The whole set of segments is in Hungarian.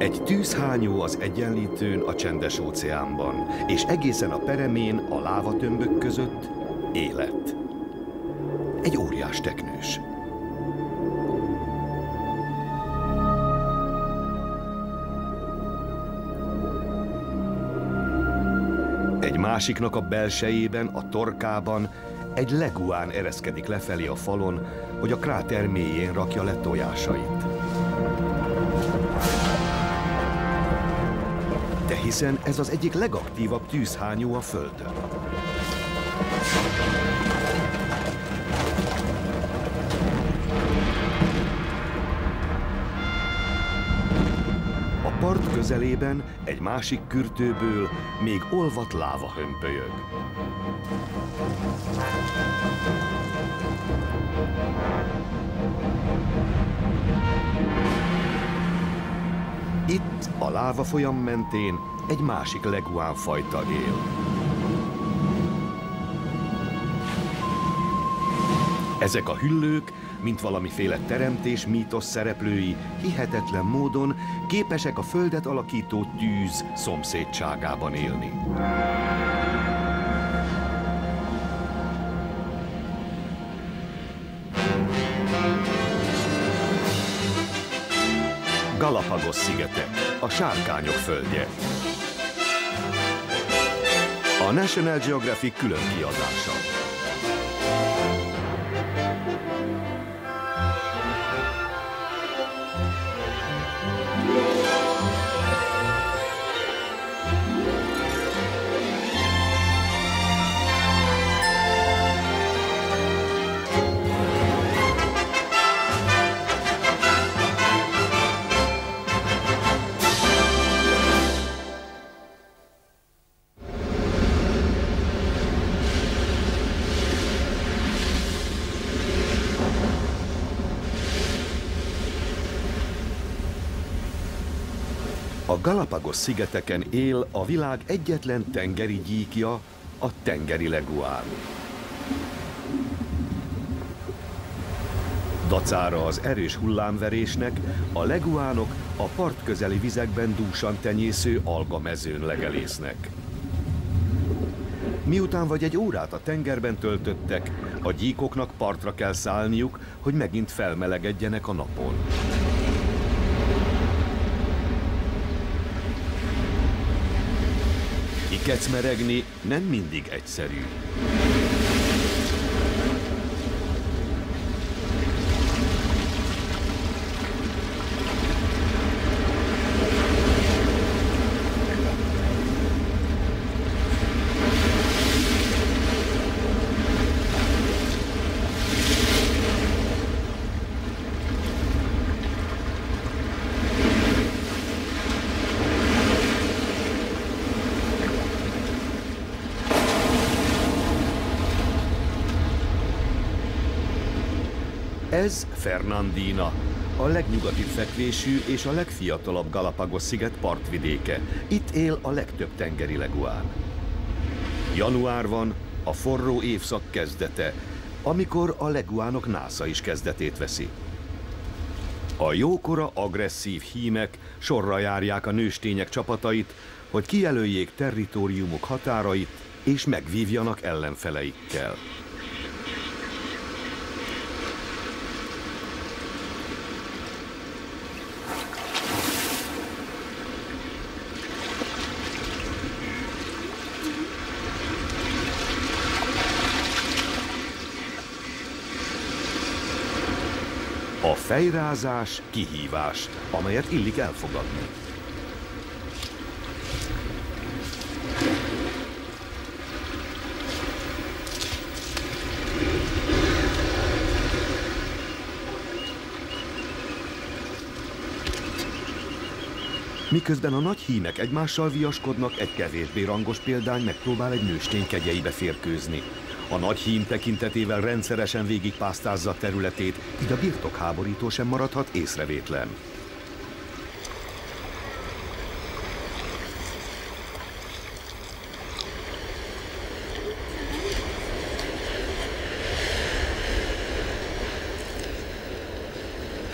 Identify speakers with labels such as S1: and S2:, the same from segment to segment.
S1: Egy tűzhányó az Egyenlítőn a Csendes-óceánban, és egészen a peremén a lávatömbök között élet. Egy óriás teknős. Egy másiknak a belsejében, a torkában egy leguán ereszkedik lefelé a falon, hogy a kráter mélyén rakja le tojásait. De hiszen ez az egyik legaktívabb tűzhányó a Földön. A part közelében egy másik kürtőből még olvadt láva hömpölyög. Itt a láva folyam mentén egy másik leguán fajta él. Ezek a hüllők, mint valamiféle teremtés mítosz szereplői, hihetetlen módon képesek a Földet alakító tűz szomszédságában élni. Galapagos-szigetek, a sárkányok földje. A National Geographic külön kiadása. A Galapagos-szigeteken él a világ egyetlen tengeri gyíkja, a tengeri leguán. Dacára az erős hullámverésnek a leguánok a partközeli vizekben dúsan tenyésző algamezőn legelésznek. Miután vagy egy órát a tengerben töltöttek, a gyíkoknak partra kell szállniuk, hogy megint felmelegedjenek a napon. Kikecmeregni nem mindig egyszerű. Ez Fernandina, a legnyugatibb fekvésű és a legfiatalabb Galapagos-sziget partvidéke. Itt él a legtöbb tengeri leguán. Január van, a forró évszak kezdete, amikor a leguánok násza is kezdetét veszi. A jókora, agresszív hímek sorra járják a nőstények csapatait, hogy kijelöljék territóriumuk határait és megvívjanak ellenfeleikkel. A fejrázás kihívás, amelyet illik elfogadni. Miközben a nagy hímek egymással viaskodnak, egy kevésbé rangos példány megpróbál egy nőstény kegyeibe férkőzni. A nagy hím tekintetével rendszeresen végigpásztázza a területét, így a birtokháborító sem maradhat észrevétlen.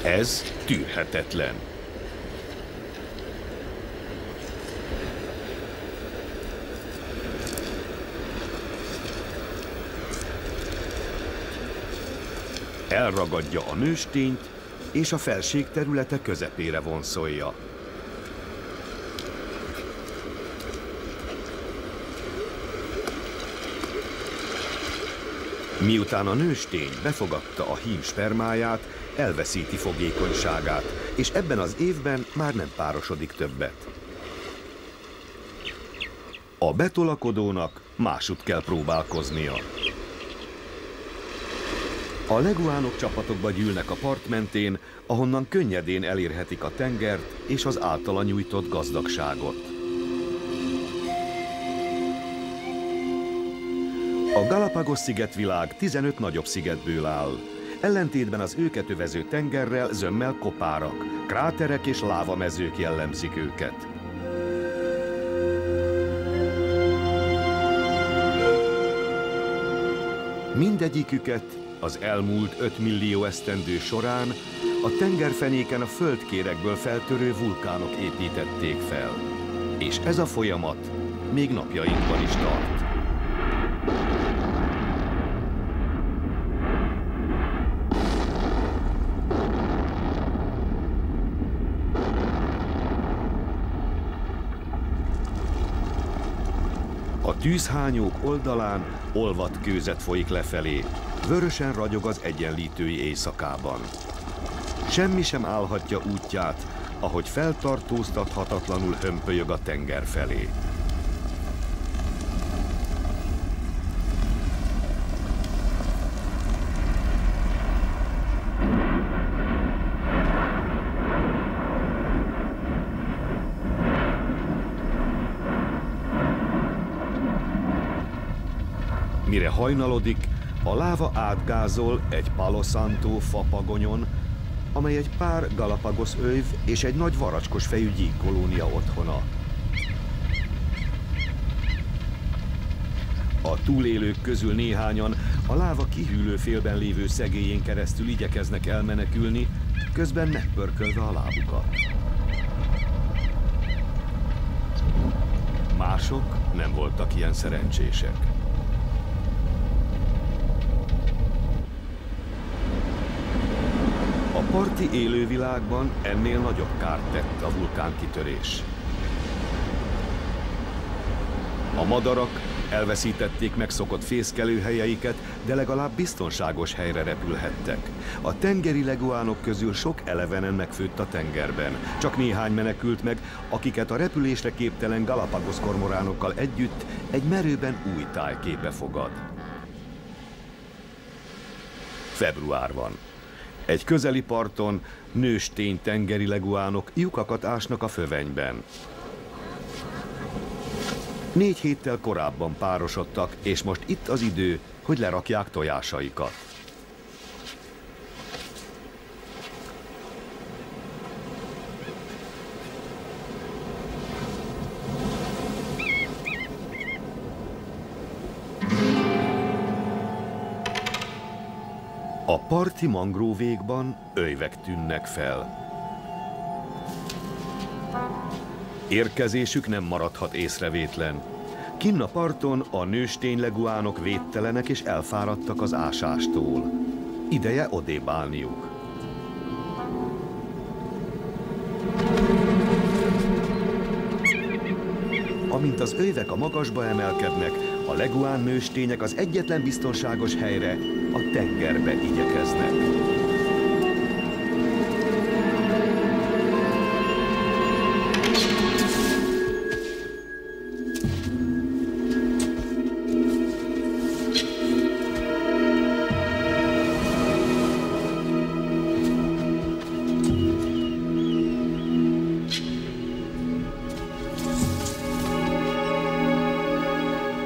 S1: Ez tűrhetetlen. Elragadja a nőstényt, és a felség területe közepére vonszolja. Miután a nőstény befogadta a hím spermáját, elveszíti fogékonyságát, és ebben az évben már nem párosodik többet. A betolakodónak másút kell próbálkoznia. A leguánok csapatokba gyűlnek a part mentén, ahonnan könnyedén elérhetik a tengert és az általa nyújtott gazdagságot. A Galápagos-szigetvilág 15 nagyobb szigetből áll. Ellentétben az őket övező tengerrel zömmel kopárak, kráterek és lávamezők jellemzik őket. Mindegyiküket az elmúlt 5 millió esztendő során a tengerfenéken a földkérekből feltörő vulkánok építették fel. És ez a folyamat még napjainkban is tart. A tűzhányók oldalán olvadt kőzet folyik lefelé, vörösen ragyog az egyenlítői éjszakában. Semmi sem állhatja útját, ahogy feltartóztathatatlanul hömpölyög a tenger felé. Mire hajnalodik, a láva átgázol egy Palo Santo fapagonyon, amely egy pár Galapagos öjv és egy nagy varacskos fejű gyíkkolónia otthona. A túlélők közül néhányan a láva kihűlő félben lévő szegélyén keresztül igyekeznek elmenekülni, közben megpörkölve a lábukat. Mások nem voltak ilyen szerencsések. A parti élővilágban ennél nagyobb kárt tett a vulkánkitörés. A madarak elveszítették megszokott fészkelőhelyeiket, de legalább biztonságos helyre repülhettek. A tengeri leguánok közül sok elevenen megfőtt a tengerben. Csak néhány menekült meg, akiket a repülésre képtelen Galapagos kormoránokkal együtt egy merőben új tájképe fogad. Február van. Egy közeli parton nőstény tengeri leguánok lyukakat ásnak a fövenyben. 4 héttel korábban párosodtak, és most itt az idő, hogy lerakják tojásaikat. A parti mangróvékban öjvek tűnnek fel. Érkezésük nem maradhat észrevétlen. Kinn a parton a nőstény leguánok védtelenek és elfáradtak az ásástól. Ideje odébb állniuk. Amint az öjvek a magasba emelkednek, a leguán nőstények az egyetlen biztonságos helyre, a tengerbe igyekeznek.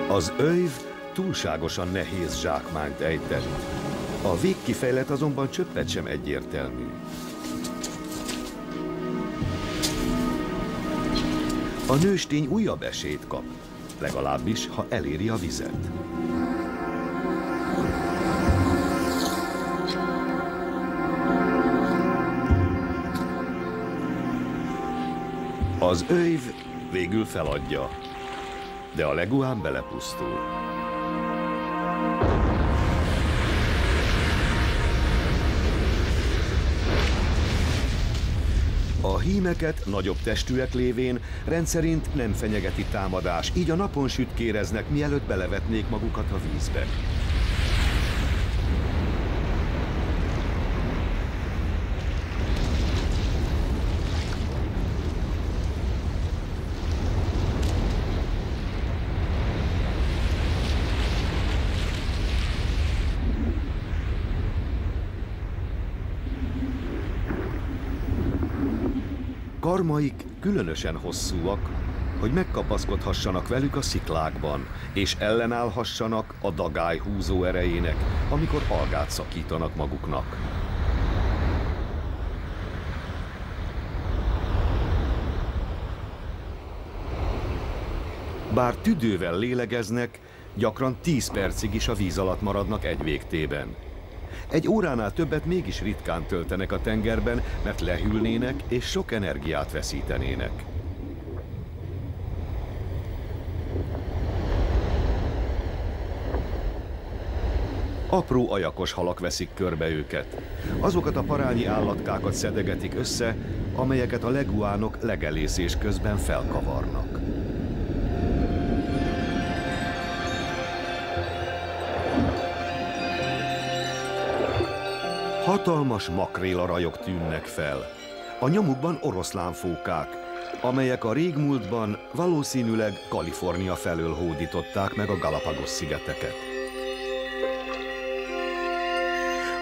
S1: Az öjv túlságosan nehéz zsákmányt ejtett. A végkifejlet azonban csöppet sem egyértelmű. A nőstény újabb esélyt kap, legalábbis, ha eléri a vizet. Az öjv végül feladja, de a leguán belepusztul. hímeket nagyobb testűek lévén rendszerint nem fenyegeti támadás, így a napon sütkéreznek, mielőtt belevetnék magukat a vízbe. Karmaik különösen hosszúak, hogy megkapaszkodhassanak velük a sziklákban, és ellenállhassanak a dagály húzó erejének, amikor algát szakítanak maguknak. Bár tüdővel lélegeznek, gyakran 10 percig is a víz alatt maradnak egy végtében. Egy óránál többet mégis ritkán töltenek a tengerben, mert lehűlnének és sok energiát veszítenének. Apró ajakos halak veszik körbe őket. Azokat a parányi állatkákat szedegetik össze, amelyeket a leguánok legelészés közben felkavarnak. Hatalmas makrélarajok tűnnek fel. A nyomukban oroszlánfókák, amelyek a régmúltban valószínűleg Kalifornia felől hódították meg a Galapagos-szigeteket.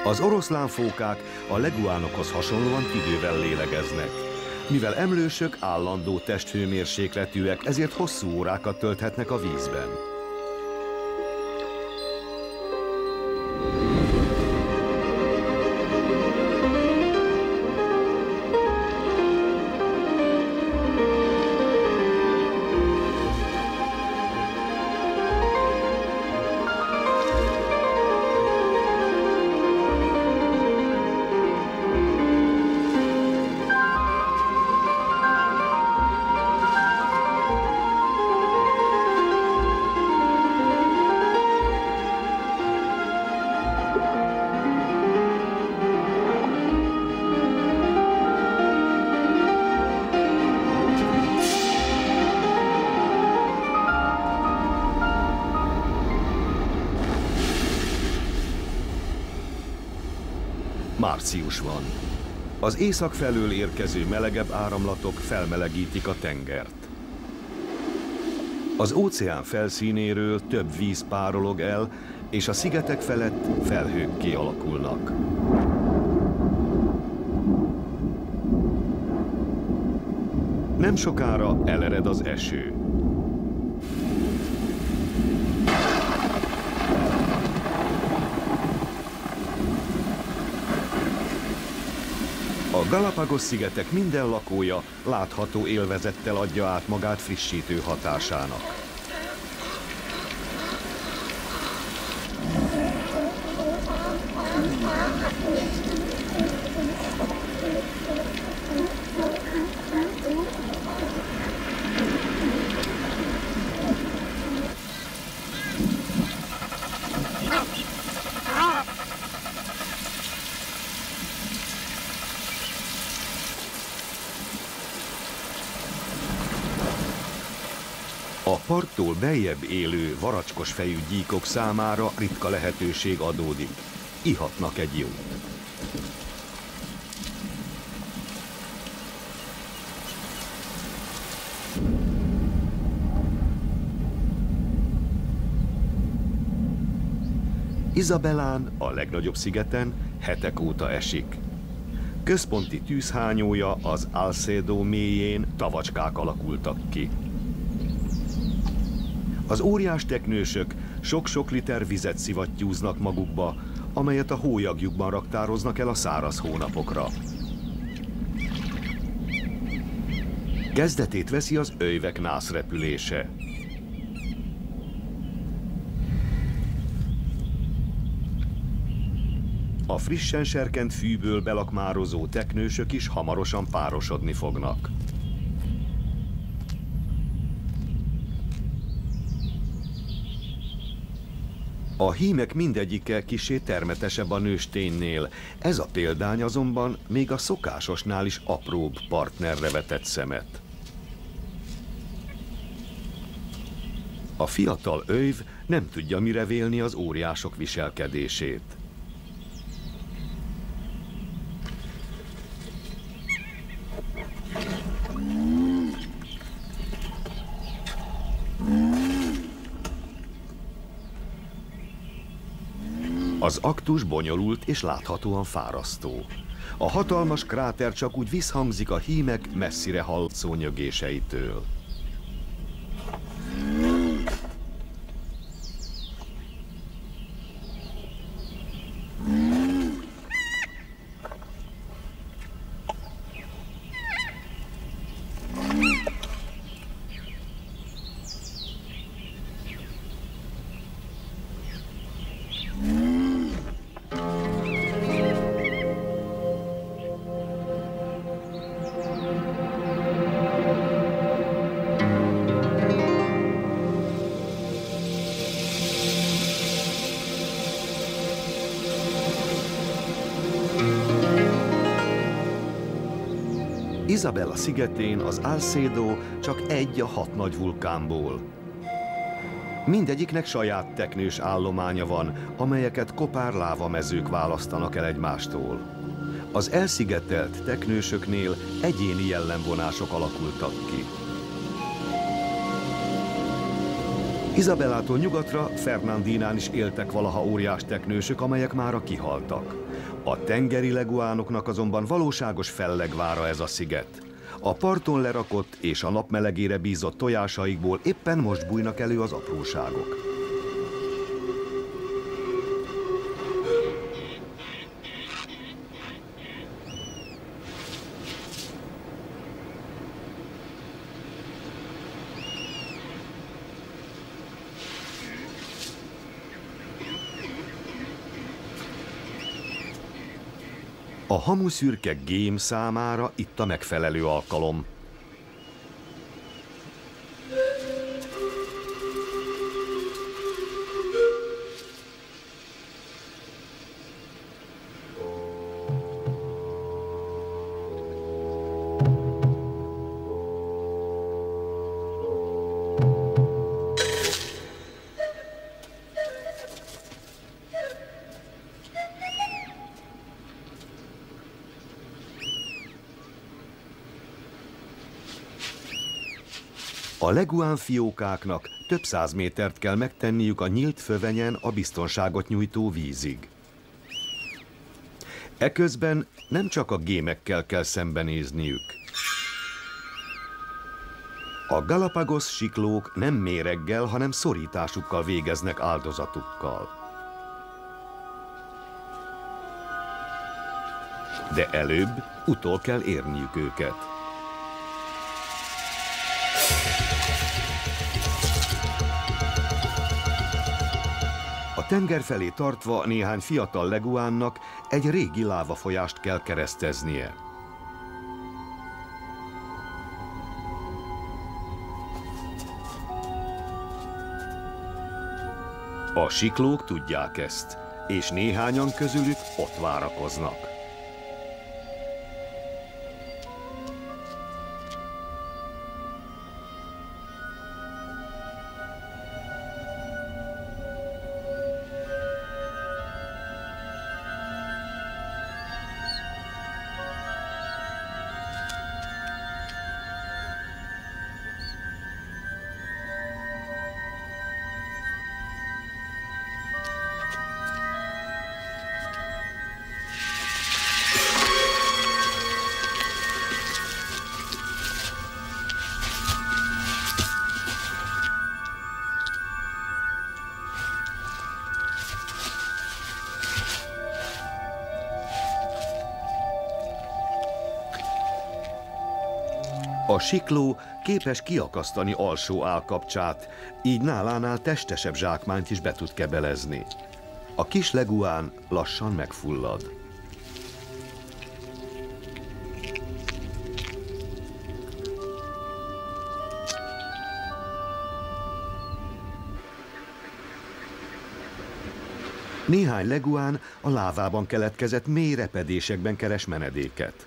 S1: Az oroszlánfókák a leguánokhoz hasonlóan tüdővel lélegeznek. Mivel emlősök állandó testhőmérsékletűek, ezért hosszú órákat tölthetnek a vízben. Március van. Az észak felől érkező melegebb áramlatok felmelegítik a tengert. Az óceán felszínéről több víz párolog el, és a szigetek felett felhők kialakulnak. Nem sokára elered az eső. A Galapagos-szigetek minden lakója látható élvezettel adja át magát frissítő hatásának. A parttól beljebb élő varacskos fejű gyíkok számára ritka lehetőség adódik. Ihatnak egy jót. Isabelán, a legnagyobb szigeten, hetek óta esik. Központi tűzhányója, az Alcedo mélyén tavacskák alakultak ki. Az óriás teknősök sok-sok liter vizet szivattyúznak magukba, amelyet a hólyagjukban raktároznak el a száraz hónapokra. Kezdetét veszi az öjvek nászrepülése. A frissen serkent fűből belakmározó teknősök is hamarosan párosodni fognak. A hímek mindegyike kissé termetesebb a nősténynél, ez a példány azonban még a szokásosnál is apróbb partnerre vetett szemet. A fiatal öjv nem tudja mire vélni az óriások viselkedését. Az aktus bonyolult és láthatóan fárasztó. A hatalmas kráter csak úgy visszhangzik a hímek messzire hallatszó nyögéseitől. Isabella szigetén az Alcedo csak egy a 6 nagy vulkánból. Mindegyiknek saját teknős állománya van, amelyeket kopár lávamezők választanak el egymástól. Az elszigetelt teknősöknél egyéni jellemvonások alakultak ki. Isabellától nyugatra Fernandinán is éltek valaha óriás teknősök, amelyek mára kihaltak. A tengeri leguánoknak azonban valóságos fellegvára ez a sziget. A parton lerakott és a nap melegére bízott tojásaikból éppen most bújnak elő az apróságok. A hamuszürke gém számára itt a megfelelő alkalom. A leguán fiókáknak több 100 métert kell megtenniük a nyílt fövenyen a biztonságot nyújtó vízig. Eközben nem csak a gémekkel kell szembenézniük. A Galapagos siklók nem méreggel, hanem szorításukkal végeznek áldozatukkal. De előbb utol kell érniük őket. A tenger felé tartva néhány fiatal leguánnak egy régi lávafolyást kell kereszteznie. A siklók tudják ezt, és néhányan közülük ott várakoznak. A sikló képes kiakasztani alsó állkapcsát, így nálánál testesebb zsákmányt is be tud kebelezni. A kis leguán lassan megfullad. Néhány leguán a lávában keletkezett mély repedésekben keres menedéket.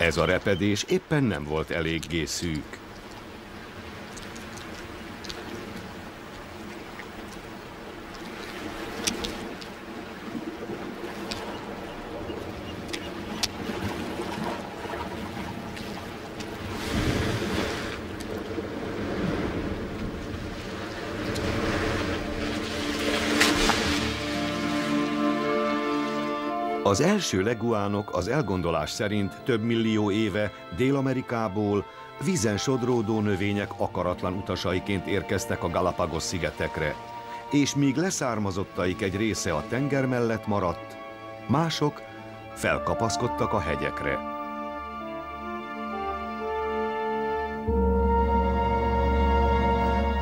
S1: Ez a repedés éppen nem volt eléggé szűk. Az első leguánok az elgondolás szerint több millió éve Dél-Amerikából vízen sodródó növények akaratlan utasaiként érkeztek a Galápagos-szigetekre, és míg leszármazottaik egy része a tenger mellett maradt, mások felkapaszkodtak a hegyekre.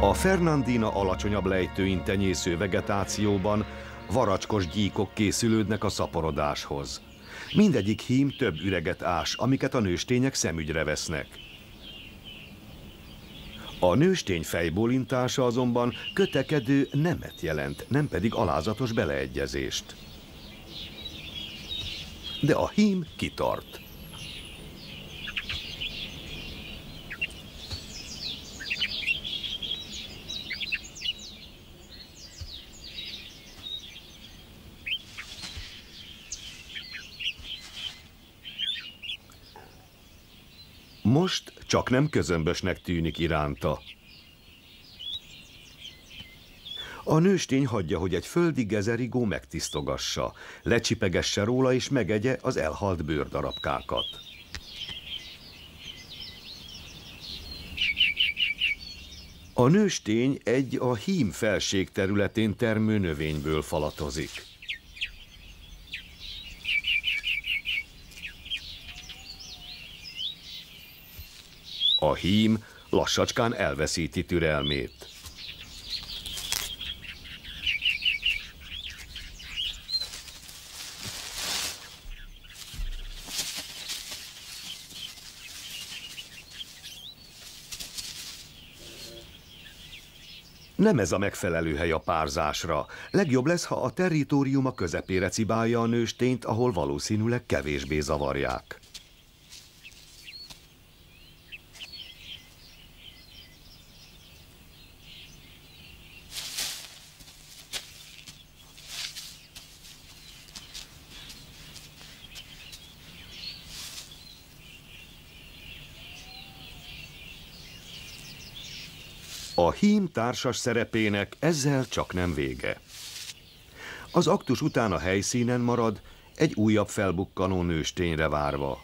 S1: A Fernandina alacsonyabb lejtőin tenyésző vegetációban varacskos gyíkok készülődnek a szaporodáshoz. Mindegyik hím több üreget ás, amiket a nőstények szemügyre vesznek. A nőstény fejbólintása azonban kötekedő nemet jelent, nem pedig alázatos beleegyezést. De a hím kitart. Most csak nem közömbösnek tűnik iránta. A nőstény hagyja, hogy egy földi gezerigó megtisztogassa, lecsipegesse róla és megegye az elhalt bőrdarabkákat. A nőstény egy a hím felség területén termő növényből falatozik. A hím lassacskán elveszíti türelmét. Nem ez a megfelelő hely a párzásra. Legjobb lesz, ha a territóriuma közepére cibálja a nőstényt, ahol valószínűleg kevésbé zavarják. A hím társas szerepének ezzel csak nem vége. Az aktus után a helyszínen marad, egy újabb felbukkanó nőstényre várva.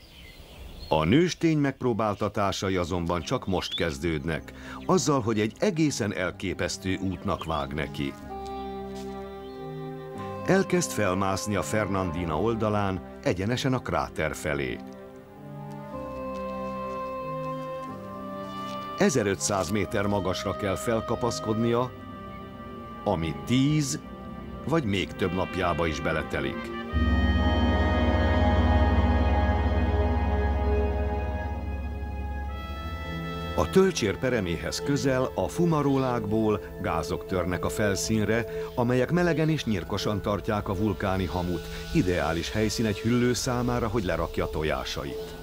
S1: A nőstény megpróbáltatásai azonban csak most kezdődnek, azzal, hogy egy egészen elképesztő útnak vág neki. Elkezd felmászni a Fernandina oldalán, egyenesen a kráter felé. 1500 méter magasra kell felkapaszkodnia, ami 10 vagy még több napjába is beletelik. A tölcsér pereméhez közel a fumarólákból gázok törnek a felszínre, amelyek melegen és nyírkosan tartják a vulkáni hamut, ideális helyszín egy hüllő számára, hogy lerakja tojásait.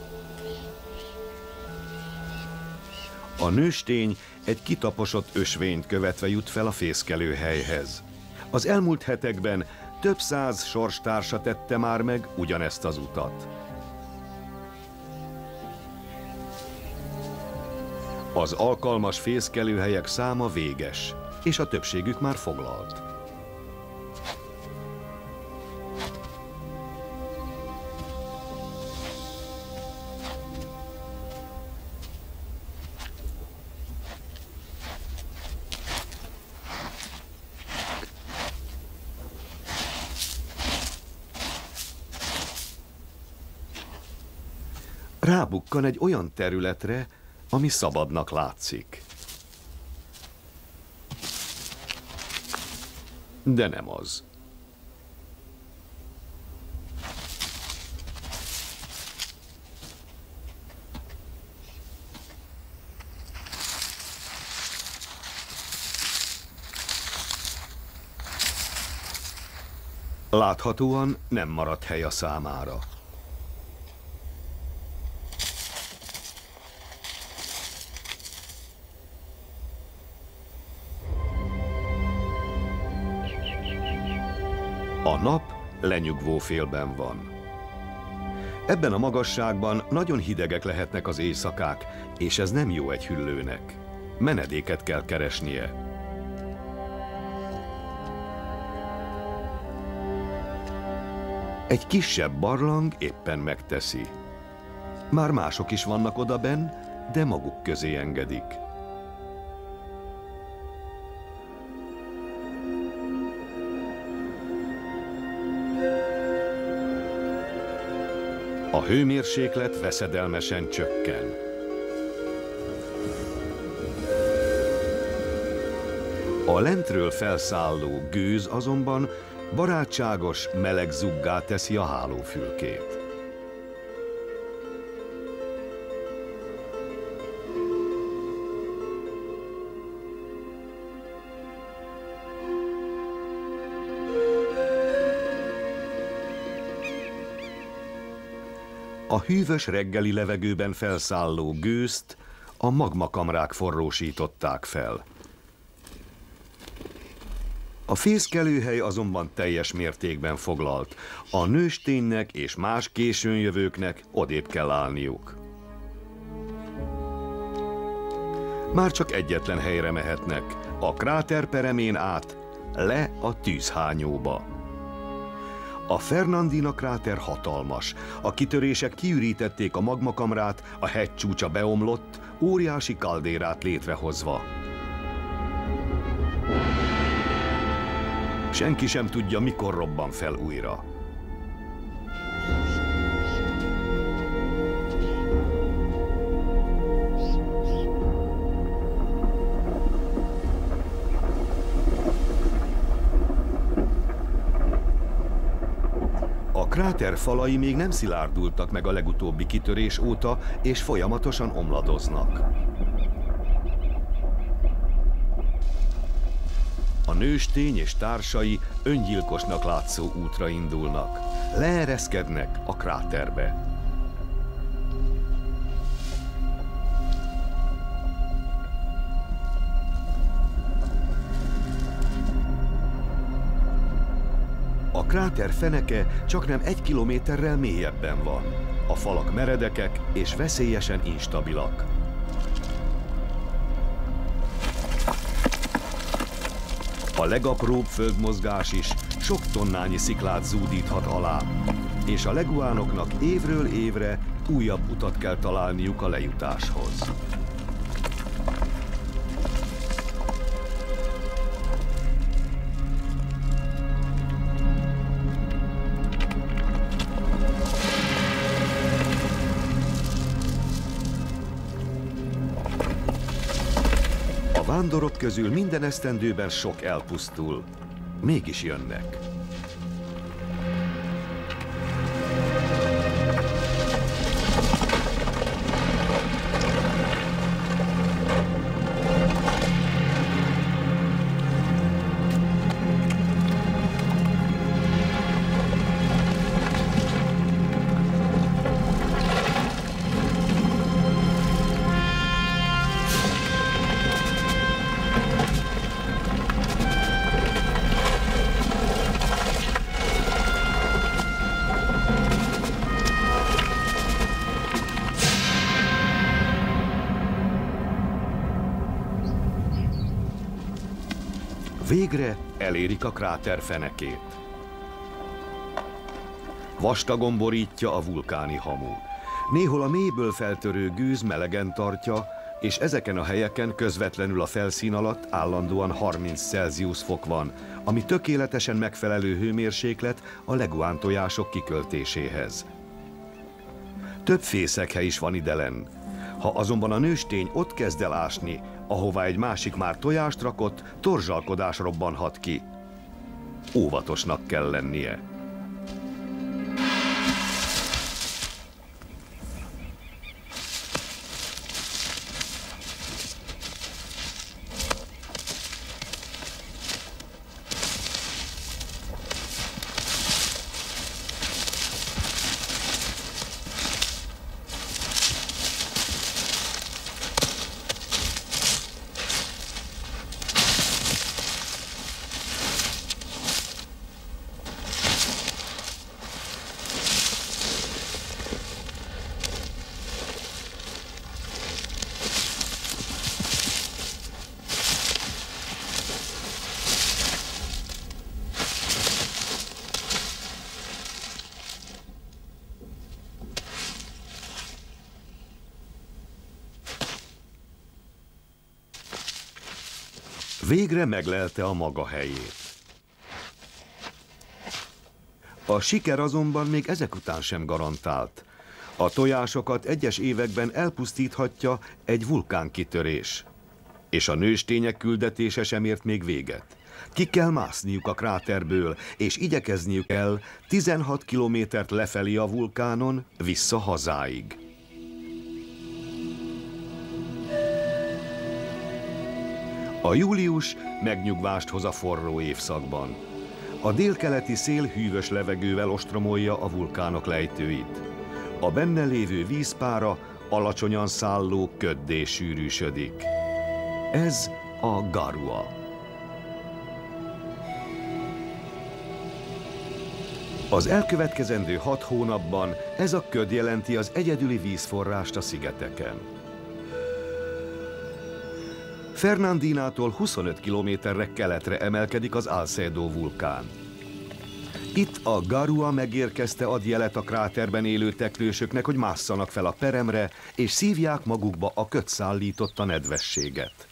S1: A nőstény egy kitaposott ösvényt követve jut fel a fészkelőhelyhez. Az elmúlt hetekben több száz sorstársa tette már meg ugyanezt az utat. Az alkalmas fészkelőhelyek száma véges, és a többségük már foglalt. Rábukkan egy olyan területre, ami szabadnak látszik. De nem az. Láthatóan nem maradt hely a számára. A nap lenyugvó félben van. Ebben a magasságban nagyon hidegek lehetnek az éjszakák, és ez nem jó egy hüllőnek. Menedéket kell keresnie. Egy kisebb barlang éppen megteszi. Már mások is vannak odabenn, de maguk közé engedik. A hőmérséklet veszedelmesen csökken. A lentről felszálló gőz azonban barátságos, meleg zuggá teszi a hálófülkét. A hűvös reggeli levegőben felszálló gőzt a magmakamrák forrósították fel. A fészkelőhely azonban teljes mértékben foglalt. A nősténynek és más későnjövőknek odébb kell állniuk. Már csak egyetlen helyre mehetnek, a kráter peremén át, le a tűzhányóba. A Fernandina kráter hatalmas. A kitörések kiürítették a magmakamrát, a hegy csúcsa beomlott, óriási kaldérát létrehozva. Senki sem tudja, mikor robban fel újra. A kráter falai még nem szilárdultak meg a legutóbbi kitörés óta, és folyamatosan omladoznak. A nőstény és társai öngyilkosnak látszó útra indulnak. Leereszkednek a kráterbe. A kráter feneke csaknem 1 kilométerrel mélyebben van. A falak meredekek és veszélyesen instabilak. A legapróbb földmozgás is sok tonnányi sziklát zúdíthat alá, és a leguánoknak évről évre újabb utat kell találniuk a lejutáshoz. A vándorok közül minden esztendőben sok elpusztul, mégis jönnek. Végre elérik a kráter fenekét. Vastagon borítja a vulkáni hamu. Néhol a mélyből feltörő gőz melegen tartja, és ezeken a helyeken közvetlenül a felszín alatt állandóan 30 Celsius fok van, ami tökéletesen megfelelő hőmérséklet a leguán tojások kiköltéséhez. Több fészekhely is van idelen. Ha azonban a nőstény ott kezd el ásni, ahová egy másik már tojást rakott, torzsalkodás robbanhat ki. Óvatosnak kell lennie. Végre meglelte a maga helyét. A siker azonban még ezek után sem garantált. A tojásokat egyes években elpusztíthatja egy vulkánkitörés. És a nőstények küldetése sem ért még véget. Ki kell mászniuk a kráterből, és igyekezniük kell 16 kilométert lefelé a vulkánon, vissza hazáig. A július megnyugvást hoz a forró évszakban. A délkeleti szél hűvös levegővel ostromolja a vulkánok lejtőit. A benne lévő vízpára alacsonyan szálló köddé sűrűsödik. Ez a Garua. Az elkövetkezendő 6 hónapban ez a köd jelenti az egyedüli vízforrást a szigeteken. Fernandinától 25 kilométerre keletre emelkedik az Alcedo vulkán. Itt a Garua megérkezte ad jelet a kráterben élő teknősöknek, hogy másszanak fel a peremre, és szívják magukba a köd szállította nedvességet.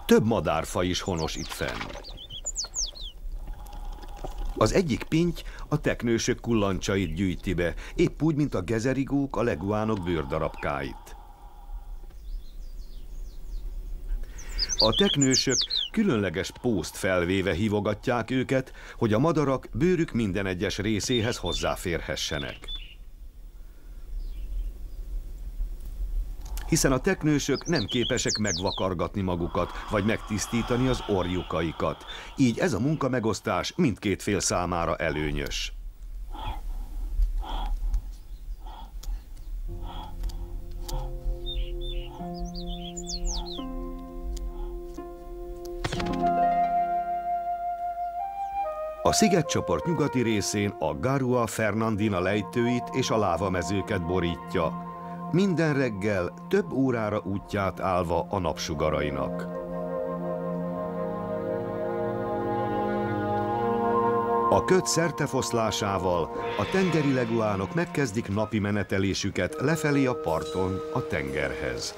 S1: Több madárfaj is honos itt fenn. Az egyik pinty a teknősök kullancsait gyűjti be, épp úgy, mint a gezerigók a leguánok bőrdarabkáit. A teknősök különleges pószt felvéve hívogatják őket, hogy a madarak bőrük minden egyes részéhez hozzáférhessenek. Hiszen a teknősök nem képesek megvakargatni magukat, vagy megtisztítani az orjukaikat. Így ez a munkamegosztás mindkét fél számára előnyös. A szigetcsoport nyugati részén a Garua Fernandina lejtőit és a lávamezőket borítja. Minden reggel több órára útját állva a napsugarainak. A köd szertefoszlásával a tengeri leguánok megkezdik napi menetelésüket lefelé a parton a tengerhez.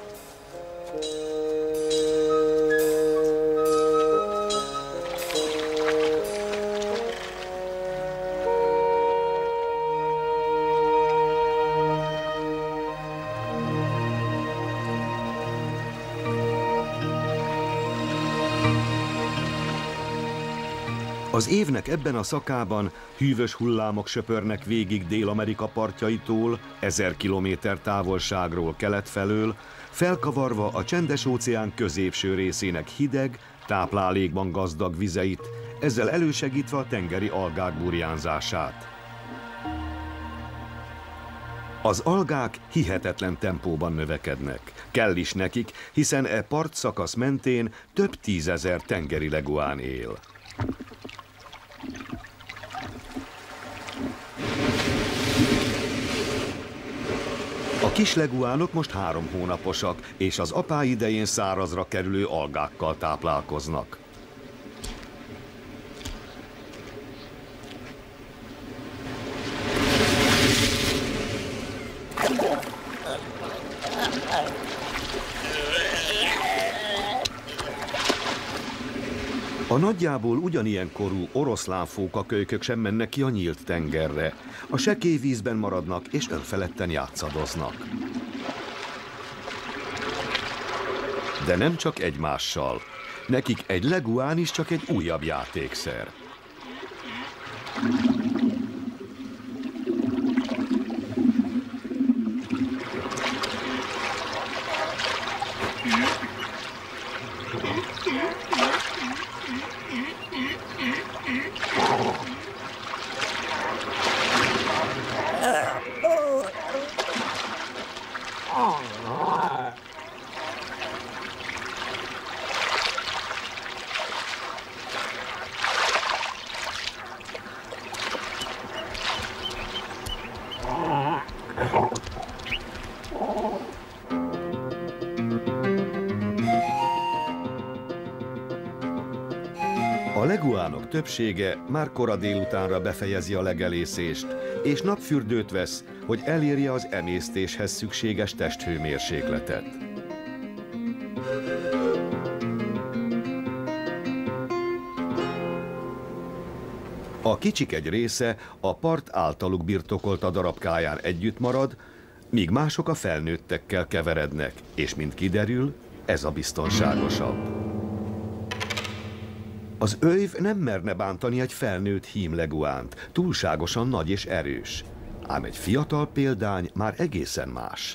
S1: Az évnek ebben a szakában hűvös hullámok söpörnek végig Dél-Amerika partjaitól, 1000 kilométer távolságról kelet felől, felkavarva a Csendes-óceán középső részének hideg, táplálékban gazdag vizeit, ezzel elősegítve a tengeri algák burjánzását. Az algák hihetetlen tempóban növekednek. Kell is nekik, hiszen e partszakasz mentén több tízezer tengeri leguán él. A kis leguánok most 3 hónaposak, és az apá idején szárazra kerülő algákkal táplálkoznak. A nagyjából ugyanilyen korú oroszlánfókakölykök sem mennek ki a nyílt tengerre. A sekély vízben maradnak és önfeledten játszadoznak. De nem csak egymással. Nekik egy leguán is csak egy újabb játékszer. A leguánok többsége már kora délutánra befejezi a legelészést, és napfürdőt vesz, hogy elérje az emésztéshez szükséges testhőmérsékletet. A kicsik egy része a part általuk birtokolta darabkáján együtt marad, míg mások a felnőttekkel keverednek, és mint kiderül, ez a biztonságosabb. Az öjv nem merne bántani egy felnőtt hímleguánt, túlságosan nagy és erős. Ám egy fiatal példány már egészen más.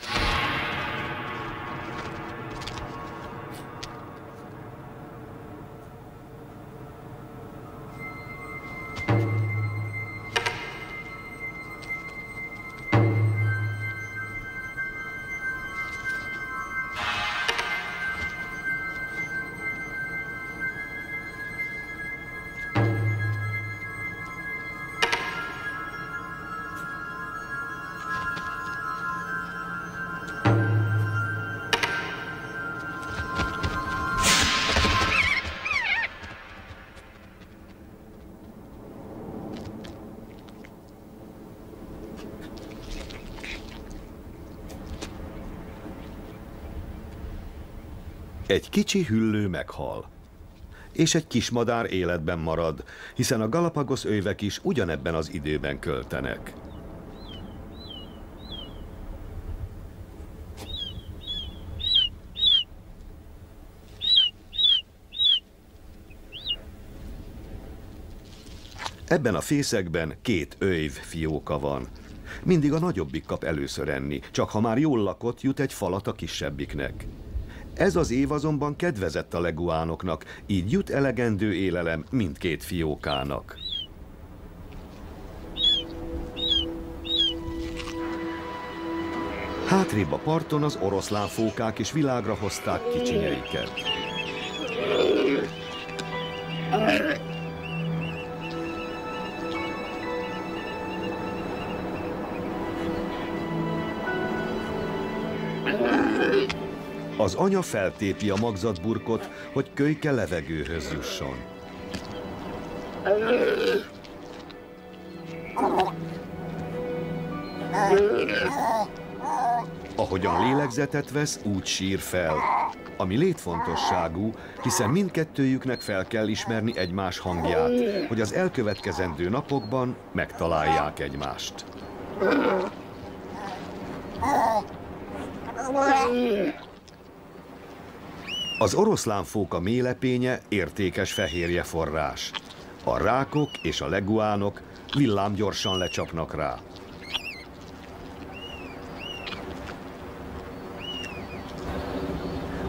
S1: Egy kicsi hüllő meghal, és egy kis madár életben marad, hiszen a Galapagos öjvek is ugyanebben az időben költenek. Ebben a fészekben 2 öjv fióka van. Mindig a nagyobbik kap először enni, csak ha már jól lakott, jut egy falat a kisebbiknek. Ez az év azonban kedvezett a leguánoknak, így jut elegendő élelem mindkét fiókának. Hátrébb a parton az oroszlánfókák is világra hozták kicsinyeiket. Az anya feltépi a magzatburkot, hogy kölyke levegőhöz jusson. Ahogyan lélegzetet vesz, úgy sír fel, ami létfontosságú, hiszen mindkettőjüknek fel kell ismerni egymás hangját, hogy az elkövetkezendő napokban megtalálják egymást. Az oroszlánfóka mélepénye értékes fehérjeforrás. A rákok és a leguánok villámgyorsan lecsapnak rá.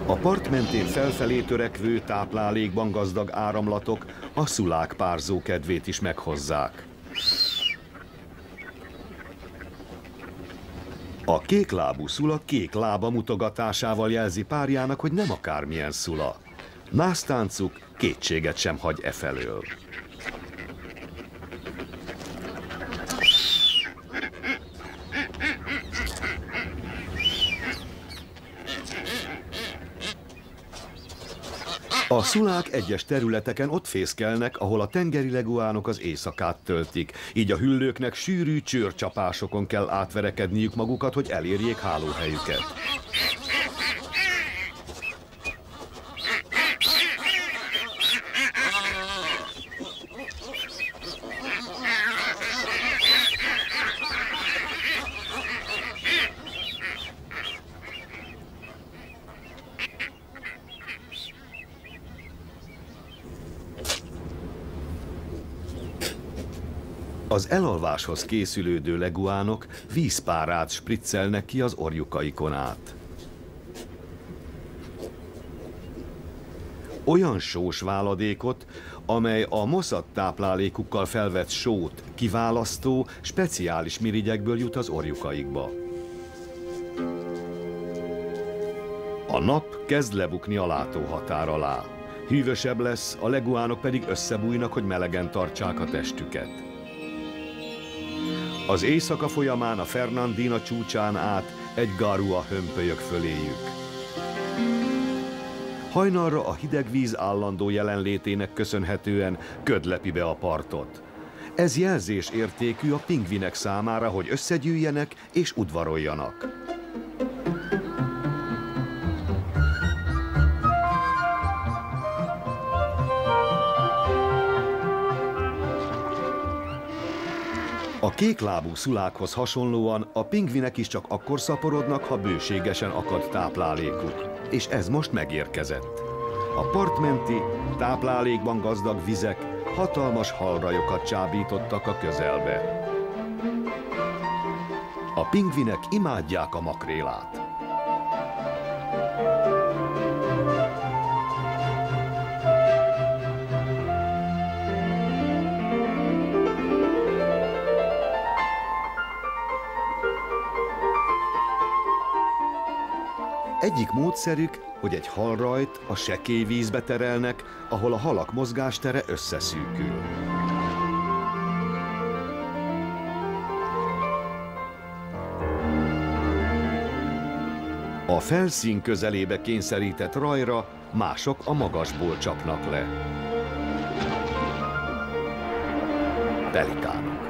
S1: A part mentén felfelé törekvő, táplálékban gazdag áramlatok a szulák párzó kedvét is meghozzák. A kéklábú szula kék lába mutogatásával jelzi párjának, hogy nem akármilyen szula. Násztáncuk kétséget sem hagy efelől. A szulák egyes területeken ott fészkelnek, ahol a tengeri leguánok az éjszakát töltik, így a hüllőknek sűrű csőrcsapásokon kell átverekedniük magukat, hogy elérjék hálóhelyüket. Az elalváshoz készülődő leguánok vízpárát spriccelnek ki az orjukaikon át. Olyan sós váladékot, amely a moszat táplálékukkal felvett sót kiválasztó, speciális mirigyekből jut az orjukaikba. A nap kezd lebukni a látóhatár alá. Hűvösebb lesz, a leguánok pedig összebújnak, hogy melegen tartsák a testüket. Az éjszaka folyamán a Fernandina csúcsán át egy garua hömpölyög föléjük. Hajnalra a hideg víz állandó jelenlétének köszönhetően köd lepi be a partot. Ez jelzés értékű a pingvinek számára, hogy összegyűjjenek és udvaroljanak. A kéklábú szulákhoz hasonlóan a pingvinek is csak akkor szaporodnak, ha bőségesen akad táplálékuk. És ez most megérkezett. A partmenti, táplálékban gazdag vizek hatalmas halrajokat csábítottak a közelbe. A pingvinek imádják a makrélát. Egyik módszerük, hogy egy halrajt a sekély vízbe terelnek, ahol a halak mozgástere összeszűkül. A felszín közelébe kényszerített rajra mások a magasból csapnak le. Pelikánok.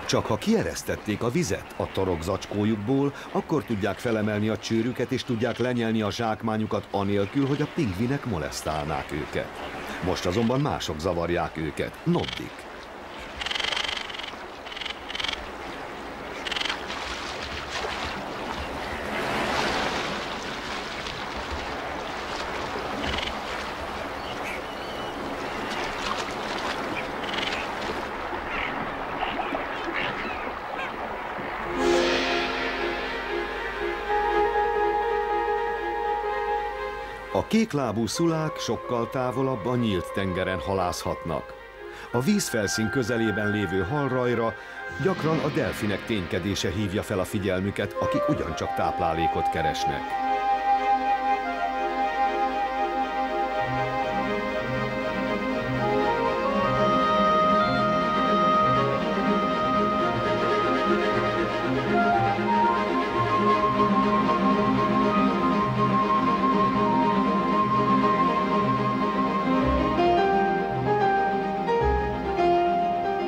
S1: Csak ha kieresztették a vizet a torokzacskójukból, akkor tudják felemelni a csőrüket és tudják lenyelni a zsákmányukat anélkül, hogy a pingvinek molesztálnák őket. Most azonban mások zavarják őket, noddik. A kéklábú szulák sokkal távolabb a nyílt tengeren halászhatnak. A vízfelszín közelében lévő halrajra gyakran a delfinek ténykedése hívja fel a figyelmüket, akik ugyancsak táplálékot keresnek.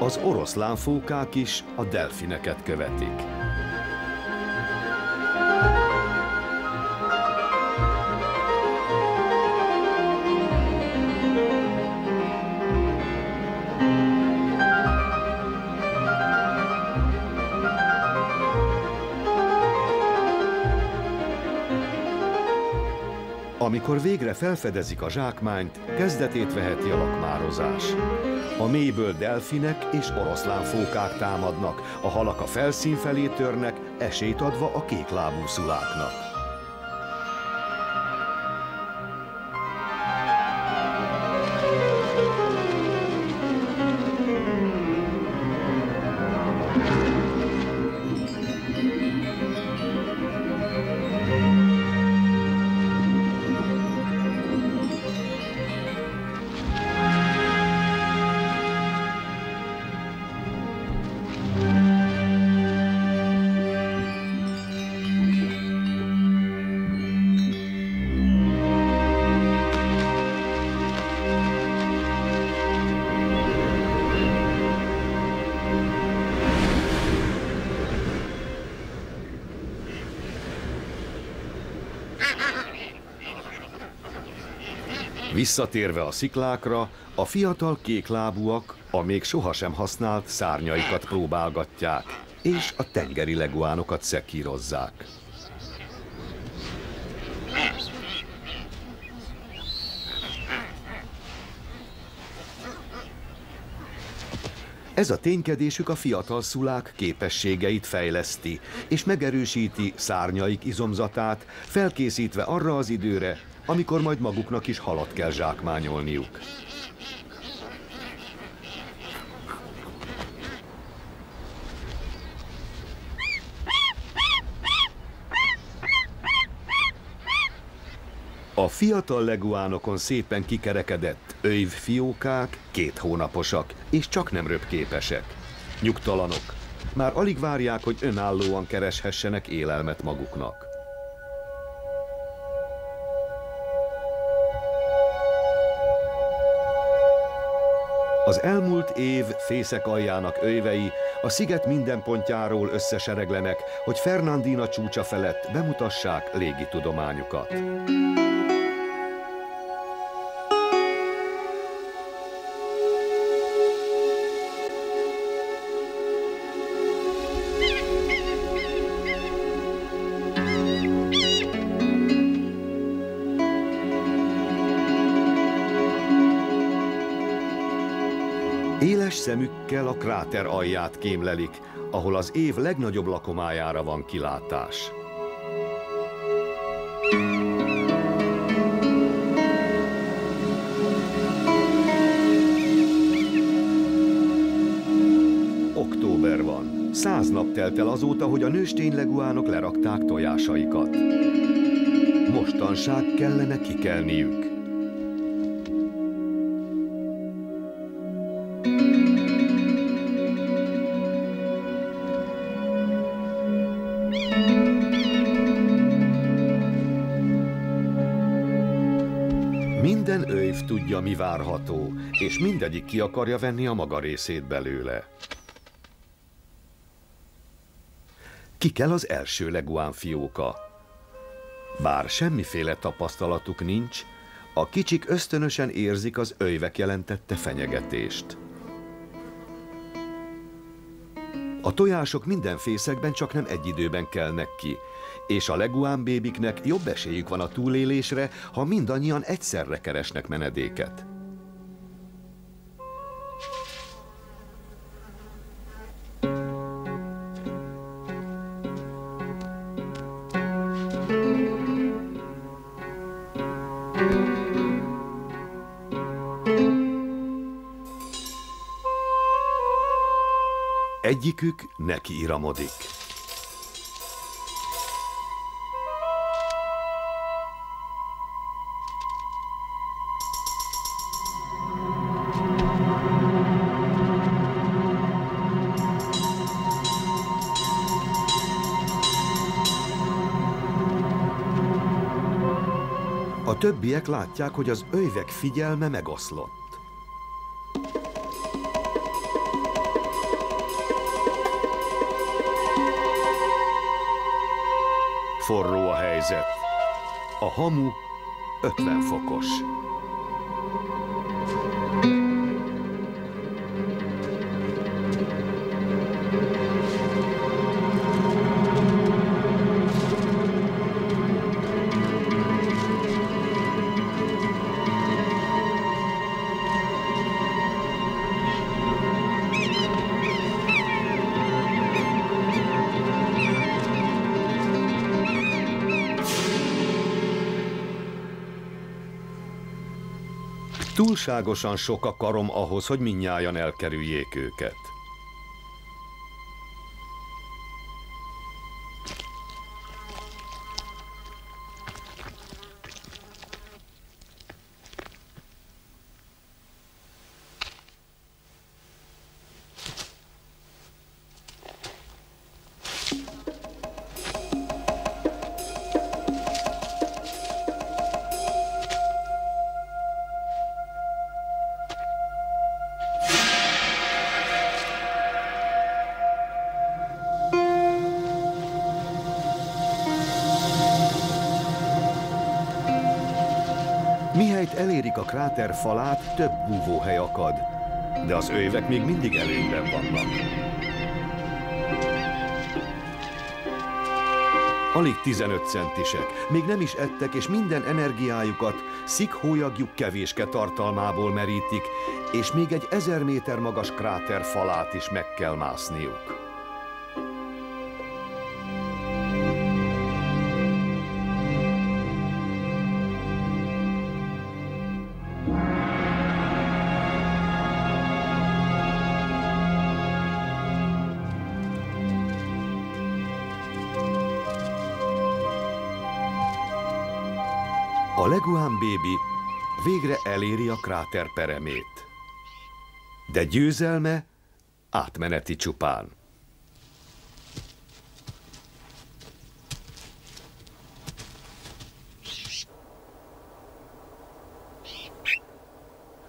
S1: Az oroszlánfókák is a delfineket követik. Amikor végre felfedezik a zsákmányt, kezdetét veheti a lakmározás. A mélyből delfinek és oroszlánfókák támadnak, a halak a felszín felé törnek, esélyt adva a kéklábú szuláknak. Visszatérve a sziklákra, a fiatal kéklábúak a még sohasem használt szárnyaikat próbálgatják, és a tengeri leguánokat szekírozzák. Ez a ténykedésük a fiatal szulák képességeit fejleszti, és megerősíti szárnyaik izomzatát, felkészítve arra az időre, amikor majd maguknak is halat kell zsákmányolniuk. A fiatal leguánokon szépen kikerekedett öjvfiókák 2 hónaposak, és csak nem röpképesek. Nyugtalanok. Már alig várják, hogy önállóan kereshessenek élelmet maguknak. Az elmúlt év fészek aljának öjvei a sziget minden pontjáról összesereglenek, hogy Fernandina csúcsa felett bemutassák légitudományukat. Éles szemükkel a kráter alját kémlelik, ahol az év legnagyobb lakomájára van kilátás. Október van. 100 nap telt el azóta, hogy a nőstény leguánok lerakták tojásaikat. Mostanság kellene kikelniük. Minden öjv tudja, mi várható, és mindegyik ki akarja venni a maga részét belőle. Ki kell az első leguán fióka. Bár semmiféle tapasztalatuk nincs, a kicsik ösztönösen érzik az öjvek jelentette fenyegetést. A tojások minden fészekben csak nem egy időben kelnek ki, és a leguán bébiknek jobb esélyük van a túlélésre, ha mindannyian egyszerre keresnek menedéket. Egyikük neki iramodik. A többiek látják, hogy az öjvek figyelme megoszlott. Forró a helyzet. A hamu 50 fokos. Túlságosan sok a karom ahhoz, hogy mindnyájan elkerüljék őket. elérik a kráter falát, több búvóhely akad, de az öjvek még mindig előnyben vannak. Alig 15 centisek, még nem is ettek, és minden energiájukat szikhólyagjuk kevéske tartalmából merítik, és még egy 1000 méter magas kráter falát is meg kell mászniuk. A Leguán bébi végre eléri a kráter peremét. De győzelme átmeneti csupán.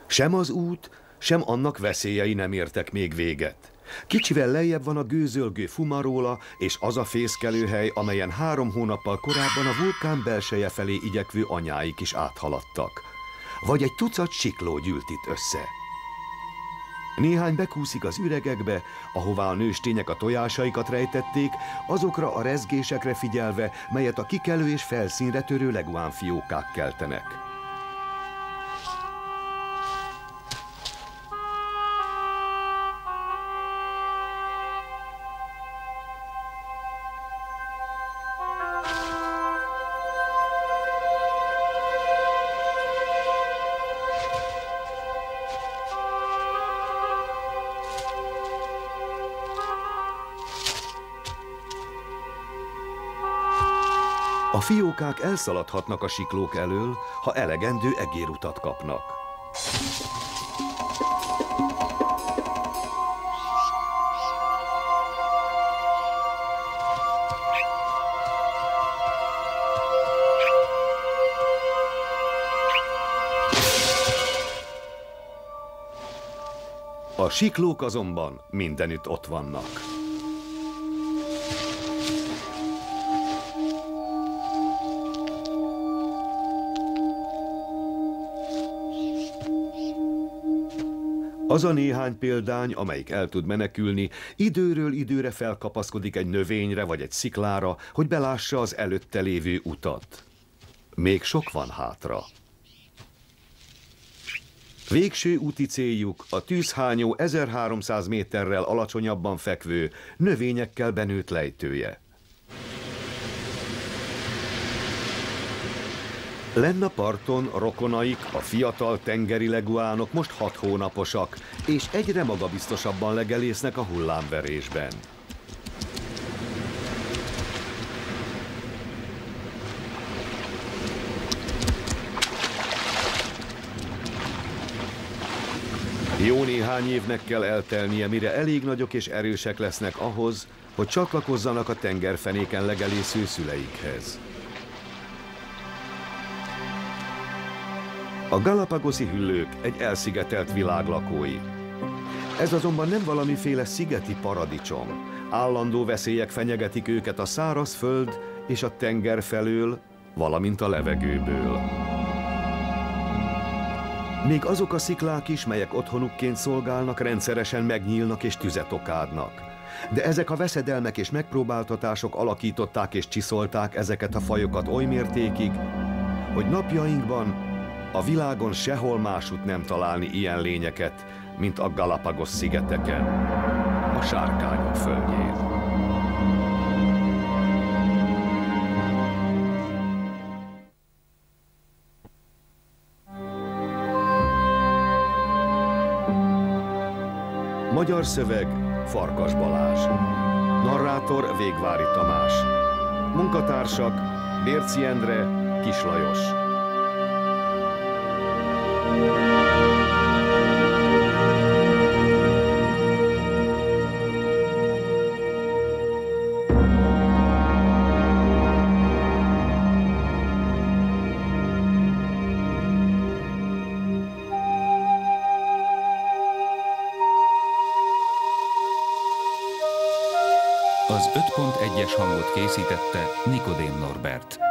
S1: Sem az út, sem annak veszélyei nem értek még véget. Kicsivel lejjebb van a gőzölgő Fumarola és az a fészkelőhely, amelyen 3 hónappal korábban a vulkán belseje felé igyekvő anyáik is áthaladtak. Vagy egy tucat sikló gyűlt itt össze. Néhány bekúszik az üregekbe, ahová a nőstények a tojásaikat rejtették, azokra a rezgésekre figyelve, melyet a kikelő és felszínre törő leguán fiókák keltenek. A fiókák elszaladhatnak a siklók elől, ha elegendő egérutat kapnak. A siklók azonban mindenütt ott vannak. Az a néhány példány, amelyik el tud menekülni, időről időre felkapaszkodik egy növényre vagy egy sziklára, hogy belássa az előtte lévő utat. Még sok van hátra. Végső úti céljuk a tűzhányó 1300 méterrel alacsonyabban fekvő, növényekkel benőtt lejtője. Lenn a parton rokonaik, a fiatal tengeri leguánok most 6 hónaposak, és egyre magabiztosabban legelésznek a hullámverésben. Jó néhány évnek kell eltelnie, mire elég nagyok és erősek lesznek ahhoz, hogy csatlakozzanak a tengerfenéken legelésző szüleikhez. A Galapagos-i hüllők egy elszigetelt világ lakói. Ez azonban nem valamiféle szigeti paradicsom. Állandó veszélyek fenyegetik őket a száraz föld és a tenger felől, valamint a levegőből. Még azok a sziklák is, melyek otthonukként szolgálnak, rendszeresen megnyílnak és tüzet okádnak. De ezek a veszedelmek és megpróbáltatások alakították és csiszolták ezeket a fajokat oly mértékig, hogy napjainkban a világon sehol másút nem találni ilyen lényeket, mint a Galapagos-szigeteken, a sárkányok földjén. Magyar szöveg Farkas Balázs. Narrátor Végvári Tamás. Munkatársak Bérci Endre, Kis Lajos.
S2: Az 5.1-es hangot készítette Nikodém Norbert.